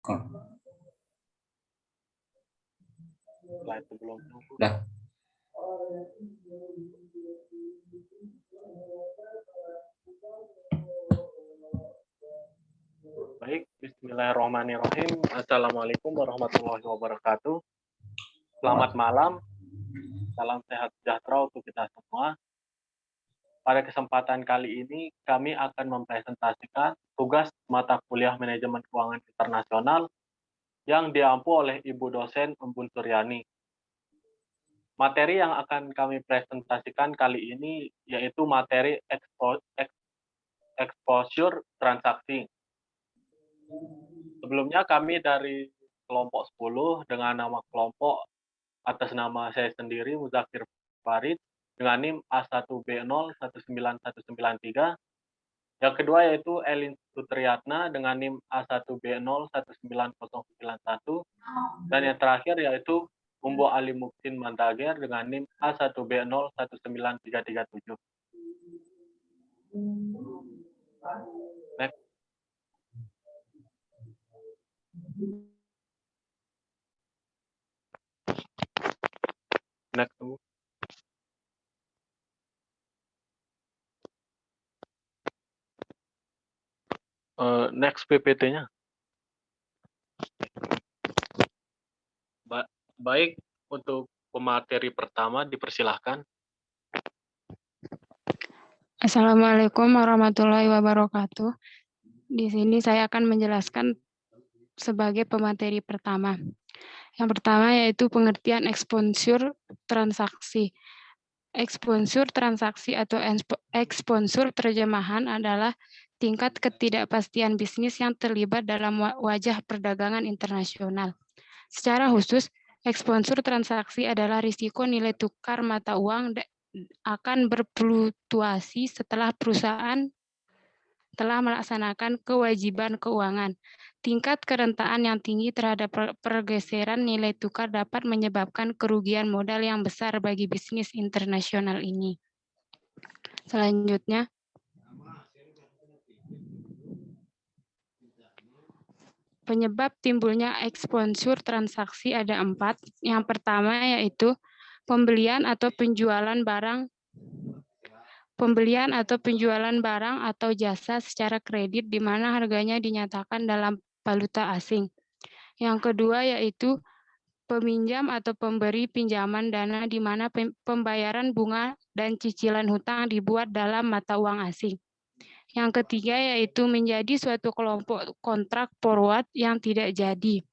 Setelah itu belum nunggu. Dah. Baik, bismillahirrahmanirrahim. Assalamualaikum warahmatullahi wabarakatuh. Selamat malam, salam sehat sejahtera untuk kita semua. Pada kesempatan kali ini, kami akan mempresentasikan tugas mata kuliah Manajemen Keuangan Internasional yang diampu oleh Ibu dosen Umbul Suryani. Materi yang akan kami presentasikan kali ini yaitu materi exposure transaksi. Sebelumnya kami dari kelompok 10 dengan nama kelompok atas nama saya sendiri Muzakir Farid dengan NIM A1B019193. Yang kedua yaitu Elin Sutriyatna dengan NIM A1B019091 dan yang terakhir yaitu Umbo Ali Muksin Mantager dengan NIM A1B019337. Next. Next. Next PPT-nya. Baik, untuk pemateri pertama dipersilahkan. Assalamualaikum warahmatullahi wabarakatuh. Di sini saya akan menjelaskan sebagai pemateri pertama. Yang pertama yaitu pengertian exposure transaksi. Exposure transaksi atau exposure terjemahan adalah tingkat ketidakpastian bisnis yang terlibat dalam wajah perdagangan internasional. Secara khusus, exposure transaksi adalah risiko nilai tukar mata uang akan berfluktuasi setelah perusahaan telah melaksanakan kewajiban keuangan. Tingkat kerentanan yang tinggi terhadap pergeseran nilai tukar dapat menyebabkan kerugian modal yang besar bagi bisnis internasional ini. Selanjutnya, penyebab timbulnya exposure transaksi ada 4. Yang pertama yaitu pembelian atau penjualan barang atau jasa secara kredit di mana harganya dinyatakan dalam valuta asing. Yang kedua yaitu peminjam atau pemberi pinjaman dana di mana pembayaran bunga dan cicilan hutang dibuat dalam mata uang asing. Yang ketiga yaitu menjadi suatu kelompok kontrak forward yang tidak jadi.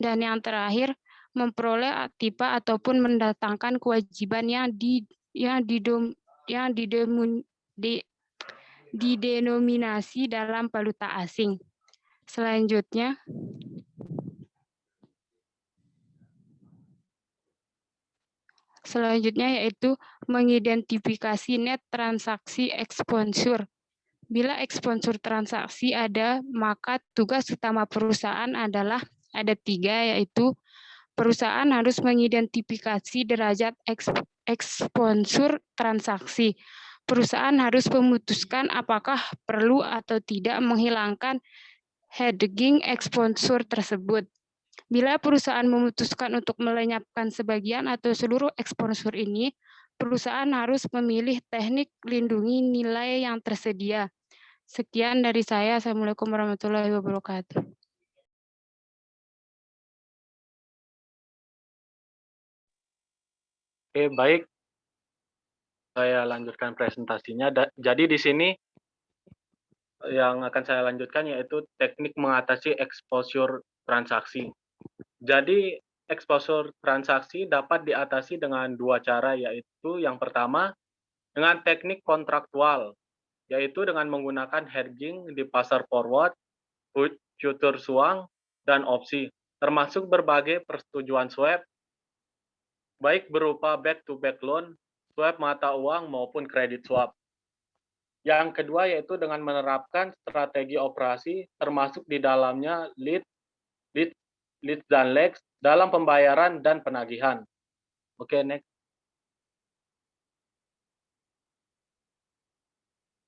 Dan yang terakhir, memperoleh tipa ataupun mendatangkan kewajiban yang didenominasi dalam valuta asing. Selanjutnya, yaitu mengidentifikasi net transaksi exposure. Bila exposure transaksi ada, maka tugas utama perusahaan adalah ada 3, yaitu perusahaan harus mengidentifikasi derajat exposure transaksi. Perusahaan harus memutuskan apakah perlu atau tidak menghilangkan hedging exposure tersebut. Bila perusahaan memutuskan untuk melenyapkan sebagian atau seluruh exposure ini, perusahaan harus memilih teknik lindungi nilai yang tersedia. Sekian dari saya. Assalamualaikum warahmatullahi wabarakatuh. Oke, baik. Saya lanjutkan presentasinya. Jadi di sini yang akan saya lanjutkan yaitu teknik mengatasi exposure transaksi. Jadi exposure transaksi dapat diatasi dengan 2 cara, yaitu yang pertama dengan teknik kontraktual, yaitu dengan menggunakan hedging di pasar forward, future uang, dan opsi, termasuk berbagai persetujuan swap, baik berupa back-to-back loan, swap mata uang, maupun kredit swap. Yang kedua yaitu dengan menerapkan strategi operasi, termasuk di dalamnya lead dan lags dalam pembayaran dan penagihan. Oke, next.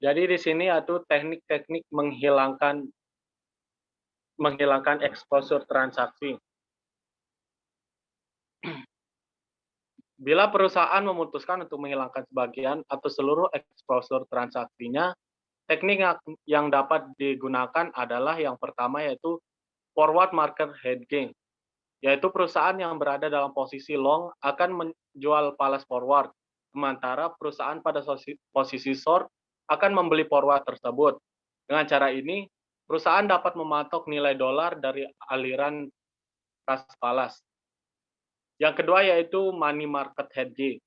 Jadi di sini yaitu teknik-teknik menghilangkan menghilangkan exposure transaksi. Bila perusahaan memutuskan untuk menghilangkan sebagian atau seluruh exposure transaksinya, teknik yang dapat digunakan adalah yang pertama yaitu forward market hedging, yaitu perusahaan yang berada dalam posisi long akan menjual falas forward, sementara perusahaan pada posisi short akan membeli forward tersebut. Dengan cara ini, perusahaan dapat mematok nilai dolar dari aliran kas falas. Yang kedua yaitu money market hedging.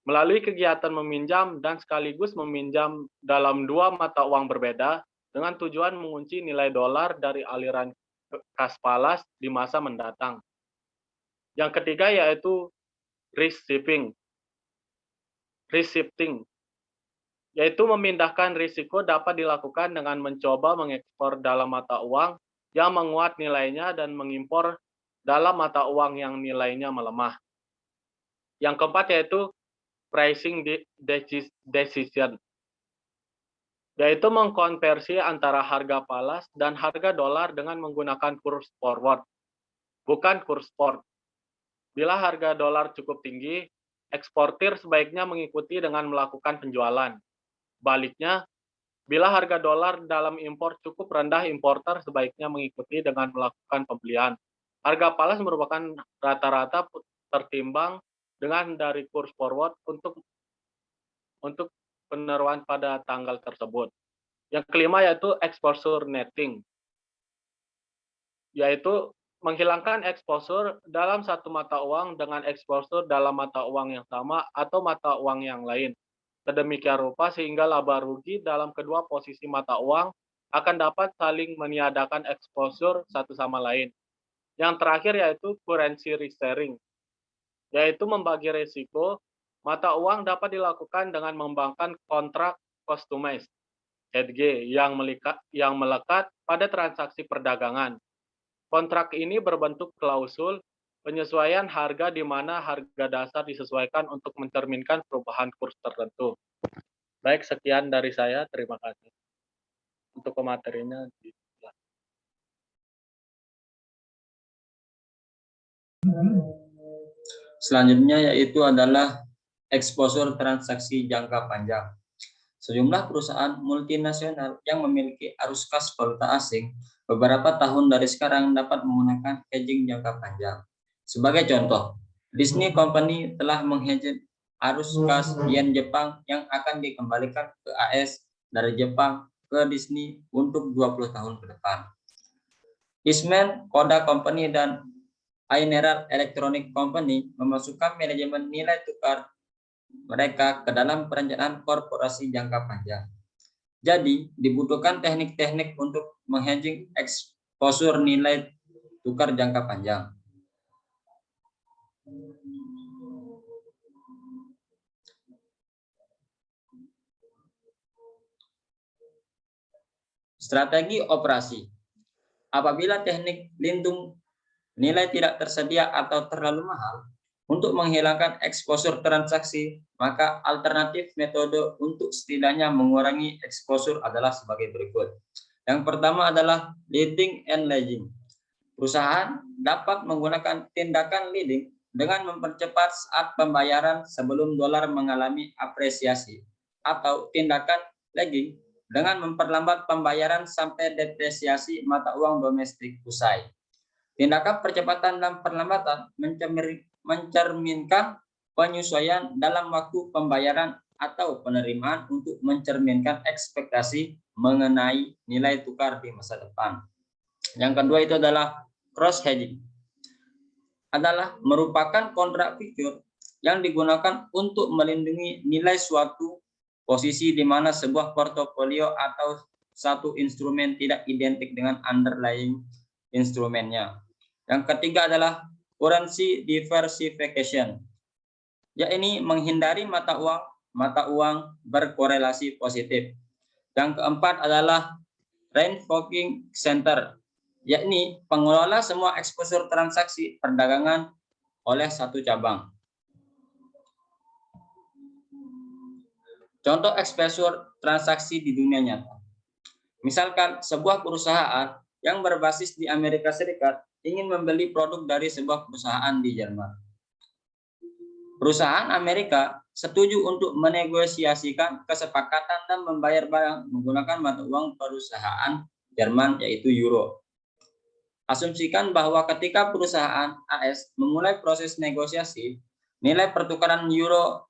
Melalui kegiatan meminjam dan sekaligus meminjam dalam dua mata uang berbeda dengan tujuan mengunci nilai dolar dari aliran kas falas di masa mendatang. Yang ketiga yaitu risk shifting, yaitu memindahkan risiko dapat dilakukan dengan mencoba mengekspor dalam mata uang yang menguat nilainya dan mengimpor dalam mata uang yang nilainya melemah. Yang keempat yaitu pricing decision, yaitu mengkonversi antara harga falas dan harga dolar dengan menggunakan kurs forward, bukan kurs spot. Bila harga dolar cukup tinggi, eksportir sebaiknya mengikuti dengan melakukan penjualan. Baliknya, bila harga dolar dalam impor cukup rendah, importer sebaiknya mengikuti dengan melakukan pembelian. Harga falas merupakan rata-rata tertimbang dengan dari kurs forward untuk peneruan pada tanggal tersebut. Yang kelima yaitu exposure netting, yaitu menghilangkan exposure dalam satu mata uang dengan exposure dalam mata uang yang sama atau mata uang yang lain. Sedemikian rupa sehingga laba rugi dalam kedua posisi mata uang akan dapat saling meniadakan exposure satu sama lain. Yang terakhir yaitu currency risk sharing, yaitu membagi risiko. Mata uang dapat dilakukan dengan mengembangkan kontrak customized (COC) yang melekat pada transaksi perdagangan. Kontrak ini berbentuk klausul penyesuaian harga di mana harga dasar disesuaikan untuk mencerminkan perubahan kurs tertentu. Baik, sekian dari saya. Terima kasih. Untuk pematerinya. Selanjutnya yaitu adalah exposure transaksi jangka panjang. Sejumlah perusahaan multinasional yang memiliki arus kas valuta asing beberapa tahun dari sekarang dapat menggunakan hedging jangka panjang. Sebagai contoh, Disney Company telah menghedge arus kas yen Jepang yang akan dikembalikan ke AS dari Jepang ke Disney untuk 20 tahun ke depan. Eastman Kodak Company dan Aineral Electronic Company memasukkan manajemen nilai tukar mereka ke dalam perencanaan korporasi jangka panjang. Jadi, dibutuhkan teknik-teknik untuk menghedging exposure nilai tukar jangka panjang. Strategi operasi. Apabila teknik lindung nilai tidak tersedia atau terlalu mahal, untuk menghilangkan exposure transaksi, maka alternatif metode untuk setidaknya mengurangi exposure adalah sebagai berikut. Yang pertama adalah leading and lagging. Perusahaan dapat menggunakan tindakan leading dengan mempercepat saat pembayaran sebelum dolar mengalami apresiasi, atau tindakan lagging dengan memperlambat pembayaran sampai depresiasi mata uang domestik usai. Tindakan percepatan dan perlambatan mencerminkan penyesuaian dalam waktu pembayaran atau penerimaan untuk mencerminkan ekspektasi mengenai nilai tukar di masa depan. Yang kedua itu adalah cross hedging. Adalah merupakan kontrak future yang digunakan untuk melindungi nilai suatu posisi di mana sebuah portofolio atau satu instrumen tidak identik dengan underlying instrumennya. Yang ketiga adalah currency diversification, yakni menghindari mata uang berkorelasi positif. Yang keempat adalah reinforcing center, yakni pengelola semua exposure transaksi perdagangan oleh satu cabang. Contoh exposure transaksi di dunia nyata. Misalkan sebuah perusahaan yang berbasis di Amerika Serikat ingin membeli produk dari sebuah perusahaan di Jerman. Perusahaan Amerika setuju untuk menegosiasikan kesepakatan dan membayar barang menggunakan mata uang perusahaan Jerman yaitu euro. Asumsikan bahwa ketika perusahaan AS memulai proses negosiasi, nilai pertukaran euro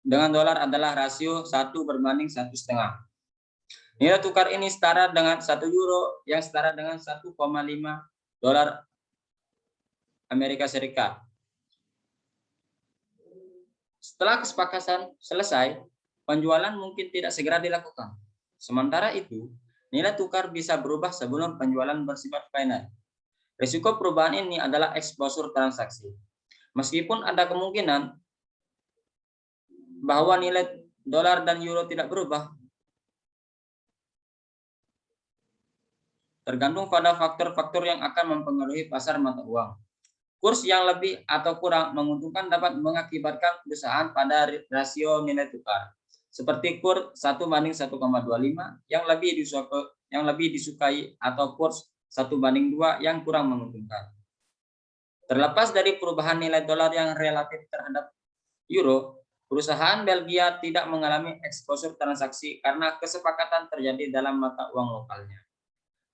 dengan dolar adalah rasio 1:1,5. Nilai tukar ini setara dengan 1 euro yang setara dengan 1,5 dolar Amerika Serikat. Setelah kesepakatan selesai, penjualan mungkin tidak segera dilakukan. Sementara itu, nilai tukar bisa berubah sebelum penjualan bersifat final. Risiko perubahan ini adalah eksposur transaksi. Meskipun ada kemungkinan bahwa nilai dolar dan euro tidak berubah, tergantung pada faktor-faktor yang akan mempengaruhi pasar mata uang. Kurs yang lebih atau kurang menguntungkan dapat mengakibatkan perusahaan pada rasio nilai tukar, seperti kurs 1:1,25 yang lebih disukai atau kurs 1:2 yang kurang menguntungkan. Terlepas dari perubahan nilai dolar yang relatif terhadap euro, perusahaan Belgia tidak mengalami eksposur transaksi karena kesepakatan terjadi dalam mata uang lokalnya.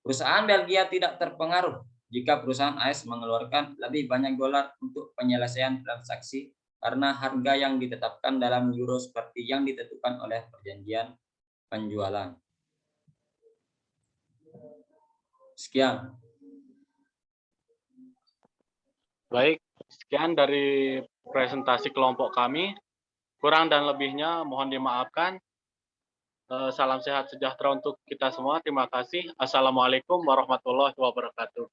Perusahaan Belgia tidak terpengaruh jika perusahaan AS mengeluarkan lebih banyak dolar untuk penyelesaian transaksi karena harga yang ditetapkan dalam euro seperti yang ditentukan oleh perjanjian penjualan. Sekian. Baik, sekian dari presentasi kelompok kami. Kurang dan lebihnya mohon dimaafkan. Salam sehat sejahtera untuk kita semua. Terima kasih. Assalamualaikum warahmatullahi wabarakatuh.